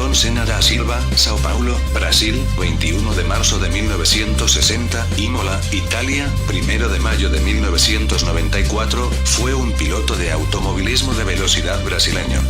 Ayrton Senna da Silva, Sao Paulo, Brasil, 21 de marzo de 1960, Imola, Italia, 1 de mayo de 1994, fue un piloto de automovilismo de velocidad brasileño.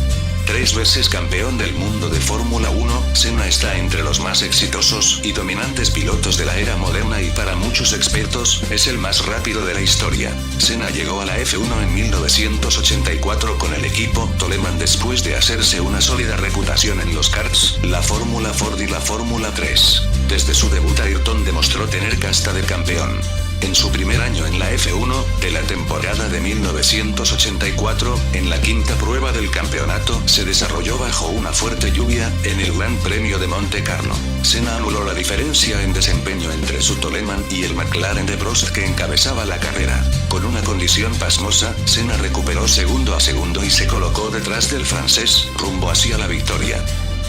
3 veces campeón del mundo de Fórmula 1, Senna está entre los más exitosos y dominantes pilotos de la era moderna y para muchos expertos, es el más rápido de la historia. Senna llegó a la F1 en 1984 con el equipo Toleman después de hacerse una sólida reputación en los karts, la Fórmula Ford y la Fórmula 3. Desde su debut Ayrton demostró tener casta de campeón. En su primer año en la F1, de la temporada de 1984, en la quinta prueba del campeonato, se desarrolló bajo una fuerte lluvia, en el Gran Premio de Monte Carlo. Senna anuló la diferencia en desempeño entre su Toleman y el McLaren de Prost que encabezaba la carrera. Con una condición pasmosa, Senna recuperó segundo a segundo y se colocó detrás del francés, rumbo hacia la victoria.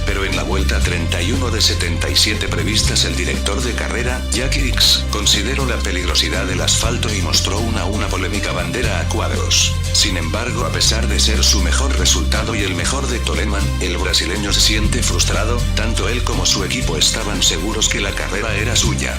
Pero en la vuelta 31 de 77 previstas el director de carrera, Jackie Ickx, consideró la peligrosidad del asfalto y mostró una polémica bandera a cuadros. Sin embargo, a pesar de ser su mejor resultado y el mejor de Toleman, el brasileño se siente frustrado, tanto él como su equipo estaban seguros que la carrera era suya.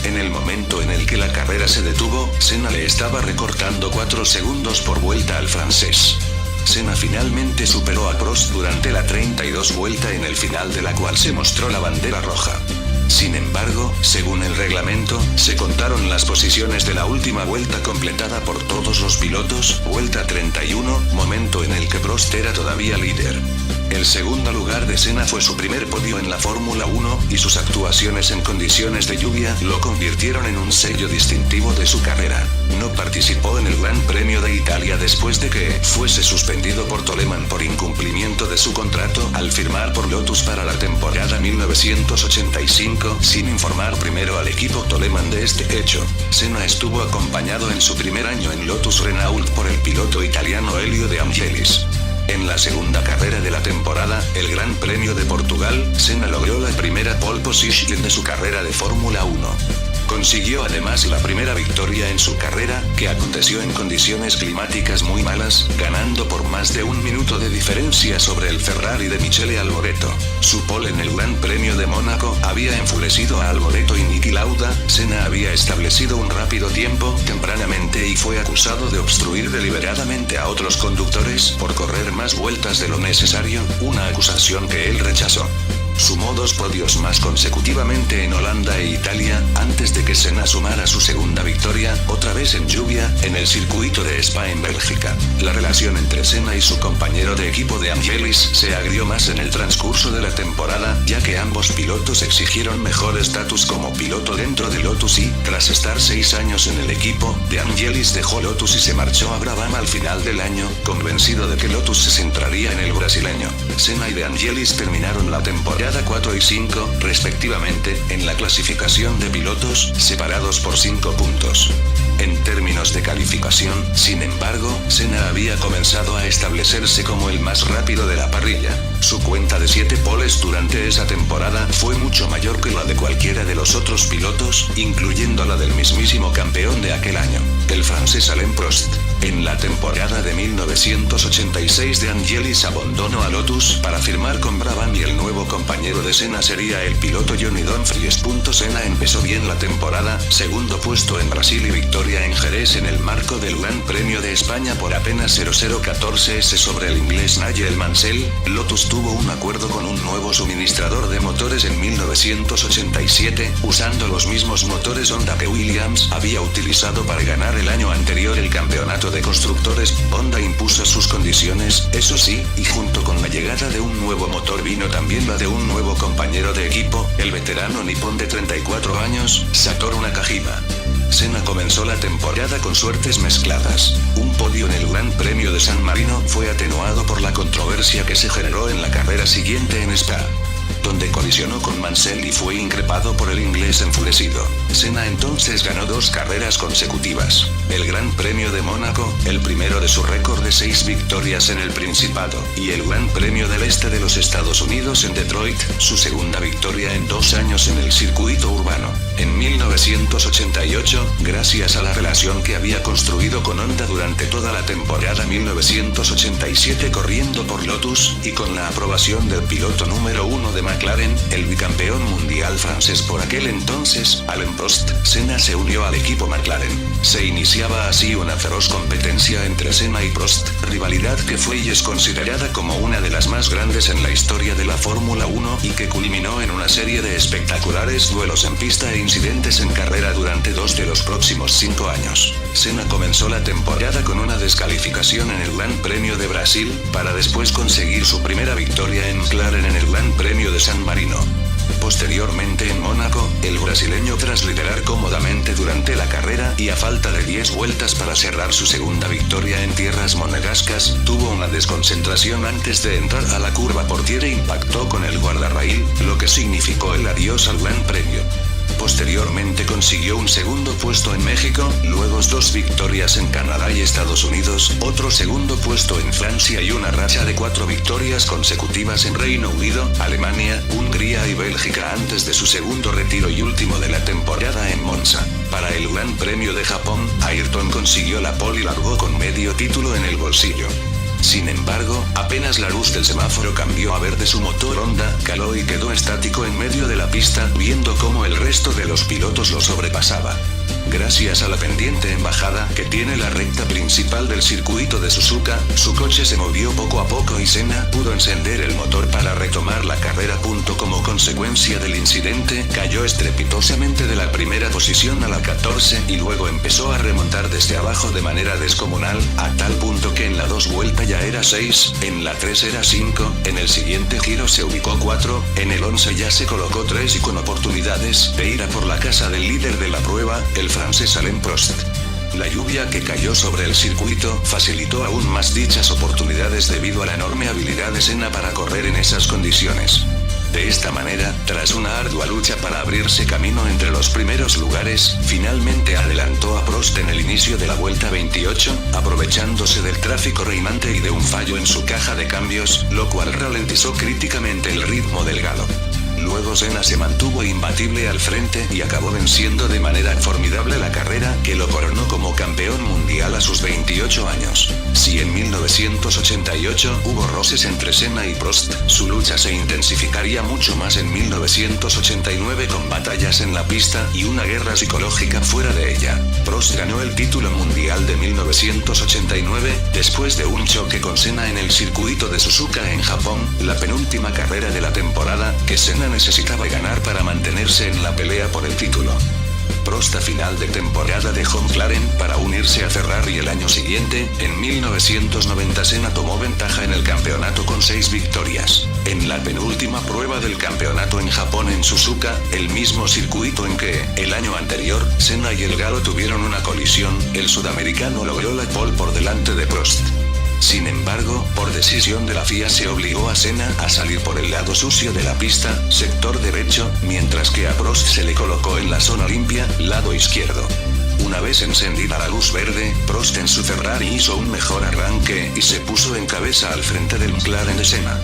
En el momento en el que la carrera se detuvo, Senna le estaba recortando 4 segundos por vuelta al francés. Senna finalmente superó a Prost durante la 32 vuelta en el final de la cual se mostró la bandera roja. Sin embargo, según el reglamento, se contaron las posiciones de la última vuelta completada por todos los pilotos, vuelta 31, momento en el que Prost era todavía líder. El segundo lugar de Senna fue su primer podio en la Fórmula 1, y sus actuaciones en condiciones de lluvia lo convirtieron en un sello distintivo de su carrera. No participó en el Gran Premio de Italia después de que fuese suspendido por Toleman por incumplimiento de su contrato al firmar por Lotus para la temporada 1985, sin informar primero al equipo Toleman de este hecho. Senna estuvo acompañado en su primer año en Lotus Renault por el piloto italiano Elio De Angelis. En la segunda carrera de la temporada, el Gran Premio de Portugal, Senna logró la primera pole position de su carrera de Fórmula 1. Consiguió además la primera victoria en su carrera, que aconteció en condiciones climáticas muy malas, ganando por más de 1 minuto de diferencia sobre el Ferrari de Michele Alboreto. Su pole en el Gran Premio de Mónaco había enfurecido a Alboreto y Niki Lauda. Senna había establecido un rápido tiempo tempranamente y fue acusado de obstruir deliberadamente a otros conductores por correr más vueltas de lo necesario, una acusación que él rechazó. Sumó 2 podios más consecutivamente en Holanda e Italia, antes de que Senna sumara su segunda victoria, otra vez en lluvia, en el circuito de Spa en Bélgica. La relación entre Senna y su compañero de equipo De Angelis se agrió más en el transcurso de la temporada, ya que ambos pilotos exigieron mejor estatus como piloto dentro de Lotus y, tras estar 6 años en el equipo, De Angelis dejó Lotus y se marchó a Brabham al final del año, convencido de que Lotus se centraría en el brasileño. Senna y De Angelis terminaron la temporada 4 y 5, respectivamente, en la clasificación de pilotos, separados por 5 puntos. En términos de calificación, sin embargo, Senna había comenzado a establecerse como el más rápido de la parrilla. Su cuenta de 7 poles durante esa temporada fue mucho mayor que la de cualquiera de los otros pilotos, incluyendo la del mismísimo campeón de aquel año, el francés Alain Prost. En la temporada de 1986 De Angelis abandonó a Lotus para firmar con Brabham y el nuevo compañero de Senna sería el piloto Johnny Dumfries. Senna empezó bien la temporada, segundo puesto en Brasil y victoria en Jerez en el marco del Gran Premio de España por apenas 0014s sobre el inglés Nigel Mansell. Lotus tuvo un acuerdo con un nuevo suministrador de motores en 1987, usando los mismos motores Honda que Williams había utilizado para ganar el año anterior el campeonato de constructores. Honda impuso sus condiciones, eso sí, y junto con la llegada de un nuevo motor vino también la de un nuevo compañero de equipo, el veterano nipón de 34 años, Satoru Nakajima. Senna comenzó la temporada con suertes mezcladas. Un podio en el Gran Premio de San Marino fue atenuado por la controversia que se generó en la carrera siguiente en Spa. donde colisionó con Mansell y fue increpado por el inglés enfurecido. Senna entonces ganó 2 carreras consecutivas. El Gran Premio de Mónaco, el primero de su récord de 6 victorias en el Principado, y el Gran Premio del Este de los Estados Unidos en Detroit, su segunda victoria en 2 años en el circuito urbano. En 1988, gracias a la relación que había construido con Honda durante toda la temporada 1987 corriendo por Lotus, y con la aprobación del piloto número 1 de McLaren, el bicampeón mundial francés por aquel entonces, Alain Prost, Senna se unió al equipo McLaren. Se iniciaba así una feroz competencia entre Senna y Prost, rivalidad que fue y es considerada como una de las más grandes en la historia de la Fórmula 1 y que culminó en una serie de espectaculares duelos en pista e incidentes en carrera durante 2 de los próximos 5 años. Senna comenzó la temporada con una descalificación en el Gran Premio de Brasil, para después conseguir su primera victoria en McLaren en el Gran Premio de San Marino. Posteriormente en Mónaco, el brasileño tras liderar cómodamente durante la carrera y a falta de 10 vueltas para cerrar su segunda victoria en tierras monegascas, tuvo una desconcentración antes de entrar a la curva por tierra e impactó con el guardarraíl, lo que significó el adiós al Gran Premio. Posteriormente consiguió un segundo puesto en México, luego 2 victorias en Canadá y Estados Unidos, otro segundo puesto en Francia y una racha de 4 victorias consecutivas en Reino Unido, Alemania, Hungría y Bélgica antes de su segundo retiro y último de la temporada en Monza. Para el Gran Premio de Japón, Ayrton consiguió la pole y largó con medio título en el bolsillo. Sin embargo, apenas la luz del semáforo cambió a verde, su motor Honda caló y quedó estático en medio de la pista, viendo cómo el resto de los pilotos lo sobrepasaba. Gracias a la pendiente en bajada que tiene la recta principal del circuito de Suzuka, su coche se movió poco a poco y Senna pudo encender el motor para retomar la carrera. Como consecuencia del incidente, cayó estrepitosamente de la primera posición a la 14 y luego empezó a remontar desde abajo de manera descomunal, a tal punto que en la 2 vuelta ya era 6, en la 3 era 5, en el siguiente giro se ubicó 4, en el 11 ya se colocó 3 y con oportunidades de ir a por la casa del líder de la prueba, el francés Alain Prost. La lluvia que cayó sobre el circuito facilitó aún más dichas oportunidades debido a la enorme habilidad de Senna para correr en esas condiciones. De esta manera, tras una ardua lucha para abrirse camino entre los primeros lugares, finalmente adelantó a Prost en el inicio de la vuelta 28, aprovechándose del tráfico reinante y de un fallo en su caja de cambios, lo cual ralentizó críticamente el ritmo del galope. Luego Senna se mantuvo imbatible al frente y acabó venciendo de manera formidable la carrera que lo coronó como campeón mundial a sus 28 años. Si en 1988 hubo roces entre Senna y Prost, su lucha se intensificaría mucho más en 1989 con batallas en la pista y una guerra psicológica fuera de ella. Prost ganó el título mundial de 1989, después de un choque con Senna en el circuito de Suzuka en Japón, la penúltima carrera de la temporada, que Senna necesitaba ganar para mantenerse en la pelea por el título. Prost a final de temporada dejó McLaren para unirse a Ferrari el año siguiente. En 1990 Senna tomó ventaja en el campeonato con 6 victorias. En la penúltima prueba del campeonato en Japón en Suzuka, el mismo circuito en que, el año anterior, Senna y el galo tuvieron una colisión, el sudamericano logró la pole por delante de Prost. Sin embargo, por decisión de la FIA se obligó a Senna a salir por el lado sucio de la pista, sector derecho, mientras que a Prost se le colocó en la zona limpia, lado izquierdo. Una vez encendida la luz verde, Prost en su Ferrari hizo un mejor arranque y se puso en cabeza al frente del McLaren de Senna.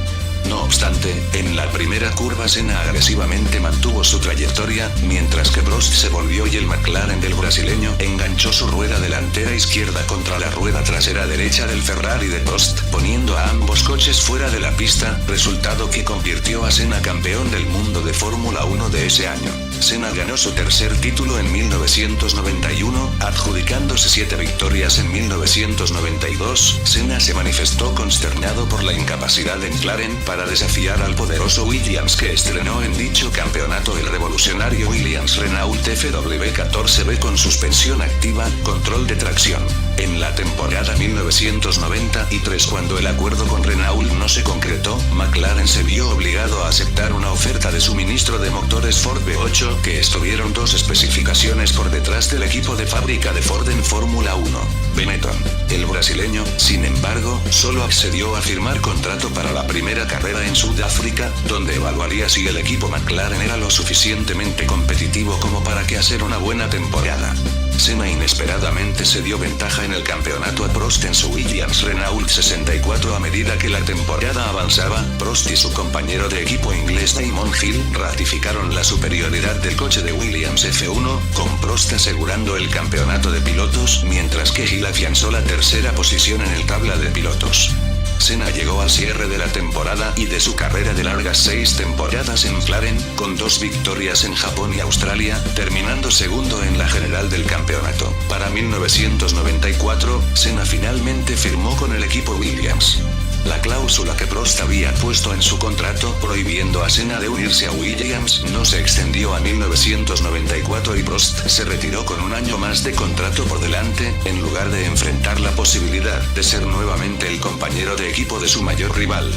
No obstante, en la primera curva Senna agresivamente mantuvo su trayectoria, mientras que Prost se volvió y el McLaren del brasileño enganchó su rueda delantera izquierda contra la rueda trasera derecha del Ferrari de Prost, poniendo a ambos coches fuera de la pista, resultado que convirtió a Senna campeón del mundo de Fórmula 1 de ese año. Senna ganó su tercer título en 1991, adjudicándose 7 victorias en 1992. Senna se manifestó consternado por la incapacidad de McLaren para desafiar al poderoso Williams que estrenó en dicho campeonato el revolucionario Williams Renault FW14B con suspensión activa, control de tracción. En la temporada 1993, cuando el acuerdo con Renault no se concretó, McLaren se vio obligado a aceptar una oferta de suministro de motores Ford V8 que estuvieron 2 especificaciones por detrás del equipo de fábrica de Ford en Fórmula 1, Benetton. El brasileño, sin embargo, solo accedió a firmar contrato para la primera carrera en Sudáfrica, donde evaluaría si el equipo McLaren era lo suficientemente competitivo como para que hacer una buena temporada. Senna inesperadamente se dio ventaja en el campeonato a Prost en su Williams Renault 64. A medida que la temporada avanzaba, Prost y su compañero de equipo inglés Damon Hill ratificaron la superioridad del coche de Williams F1, con Prost asegurando el campeonato de pilotos, mientras que Hill afianzó la tercera posición en el tabla de pilotos. Senna llegó al cierre de la temporada y de su carrera de largas 6 temporadas en McLaren, con 2 victorias en Japón y Australia, terminando segundo en la general del campeonato. Para 1994, Senna finalmente firmó con el equipo Williams. La cláusula que Prost había puesto en su contrato prohibiendo a Senna de unirse a Williams no se extendió a 1994 y Prost se retiró con un año más de contrato por delante, en lugar de enfrentar la posibilidad de ser nuevamente el compañero de equipo de su mayor rival.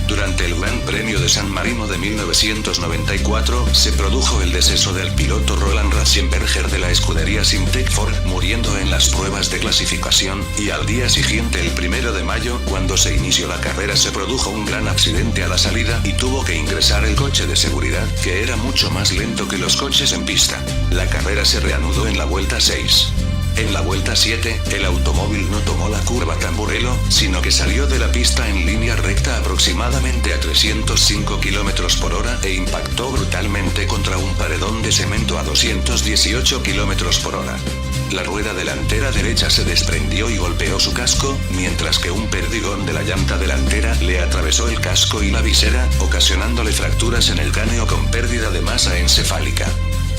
Durante el Gran Premio de San Marino de 1994, se produjo el deceso del piloto Roland Ratzenberger de la escudería Simtek Ford, muriendo en las pruebas de clasificación, y al día siguiente, el 1 de mayo, cuando se inició la carrera, se produjo un gran accidente a la salida y tuvo que ingresar el coche de seguridad, que era mucho más lento que los coches en pista. La carrera se reanudó en la vuelta 6. En la vuelta 7, el automóvil no tomó la curva Tamburello, sino que salió de la pista en línea recta aproximadamente a 305 km por hora e impactó brutalmente contra un paredón de cemento a 218 km por hora. La rueda delantera derecha se desprendió y golpeó su casco, mientras que un perdigón de la llanta delantera le atravesó el casco y la visera, ocasionándole fracturas en el cráneo con pérdida de masa encefálica.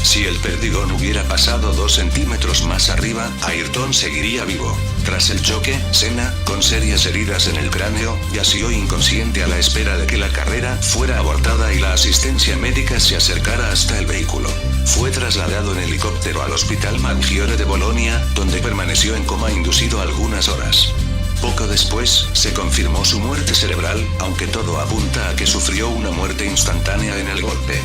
Si el perdigón hubiera pasado 2 centímetros más arriba, Ayrton seguiría vivo. Tras el choque, Senna, con serias heridas en el cráneo, yació inconsciente a la espera de que la carrera fuera abortada y la asistencia médica se acercara hasta el vehículo. Fue trasladado en helicóptero al Hospital Maggiore de Bolonia, donde permaneció en coma inducido algunas horas. Poco después, se confirmó su muerte cerebral, aunque todo apunta a que sufrió una muerte instantánea en el golpe.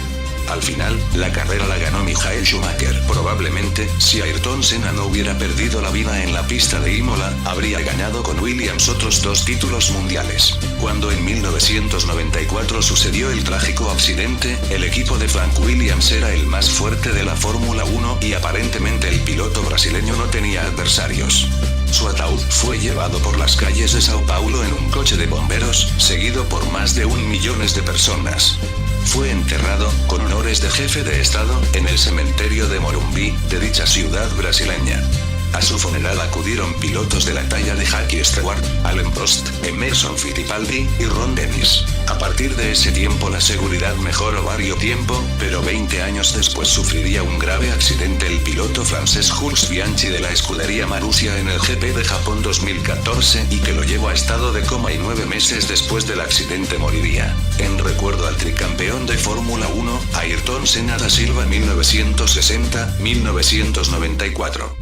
Al final, la carrera la ganó Michael Schumacher. Probablemente, si Ayrton Senna no hubiera perdido la vida en la pista de Imola, habría ganado con Williams otros 2 títulos mundiales. Cuando en 1994 sucedió el trágico accidente, el equipo de Frank Williams era el más fuerte de la Fórmula 1 y aparentemente el piloto brasileño no tenía adversarios. Su ataúd fue llevado por las calles de Sao Paulo en un coche de bomberos, seguido por más de 1 millón de personas. Fue enterrado, con honores de jefe de Estado, en el cementerio de Morumbi, de dicha ciudad brasileña. A su funeral acudieron pilotos de la talla de Jackie Stewart, Alain Prost, Emerson Fittipaldi y Ron Dennis. A partir de ese tiempo la seguridad mejoró varios tiempo, pero 20 años después sufriría un grave accidente el piloto francés Jules Bianchi de la escudería Marussia en el GP de Japón 2014 y que lo llevó a estado de coma y 9 meses después del accidente moriría. En recuerdo al tricampeón de Fórmula 1, Ayrton Senna da Silva 1960-1994.